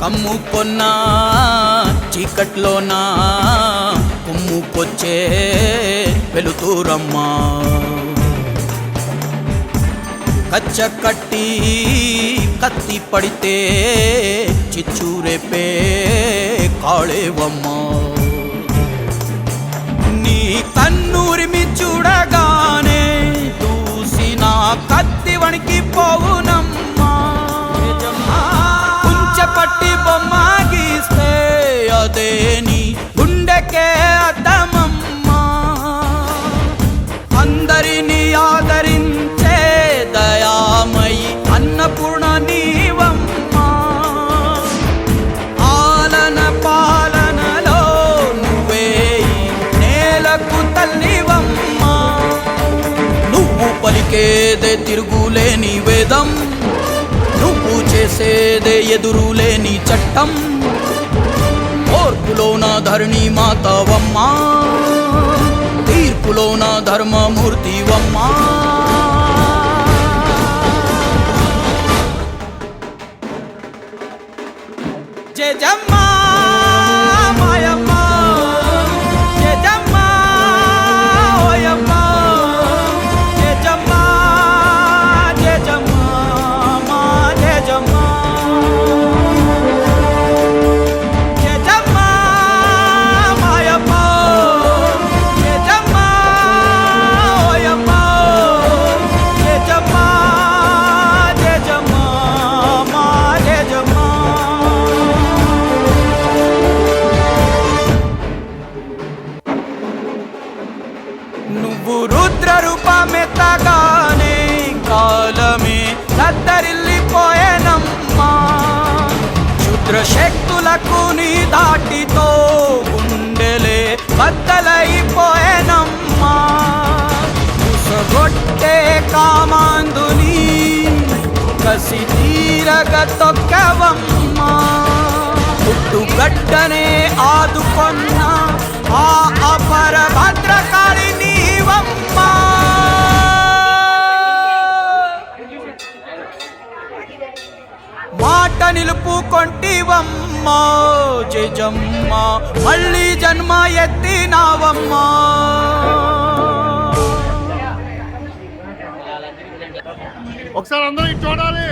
కమ్ముకొన్న చీకట్లోనా కుమ్ముకొచ్చే వెలుతురమ్మా కచ్చ కట్టి కత్తి పడితే చిచ్చూరేపే కాళేవమ్మా నీ కన్నూరిమి చూడగానే దూసిన కత్తి వణికి పోవునమ్మా కుంచెపట్టి బొమ్మ గీస్తే అదే నీ గుండెకే అద్దమమ్మా అందరినీ ఆదరించే దయామయి అన్నపూర్ణ నీవమ్మా ఆలన పాలనలో నువ్వే నేలకు తల్లివమ్మా నువ్వు పలికేదే తిరుగులేని వేదం నువ్వు చేసేదే ఎదురులేని చట్టం ఓర్పులోన ధరణి మాతవమ్మా తీర్పులోన ధర్మమూర్తివమ్మా జయజమ్మా మాయమ్మా జయజమ్మా ఓయమ్మా జయజమ్మా జయజమ్మా మా జయజమ్మా జయజమ్మా మాయమ్మా జయజమ్మా ఓయమ్మా జయజమ్మా జయజమ్మా మా జయజమ్మా నువ్వు రుద్ర రూపమెత్తగానే కాలమే దద్దరిల్లిపోయేనమ్మా క్షుద్ర శక్తులకు నీ దాటితో గుండెలే బద్దలైపోయేనమ్మా ఉసగొట్టే కామాందుని కసి తీరగ తొక్కవమ్మా పుట్టుగడ్డనే ఆదుకొన్న ఆ అపర భద్రకాళి నీవమ్మా మాట నిలుపుకొంటివమ్మా జయజమ్మా మళ్ళీ జన్మ ఎత్తినావమ్మా ఒకసారి అందరూ చూడాలి.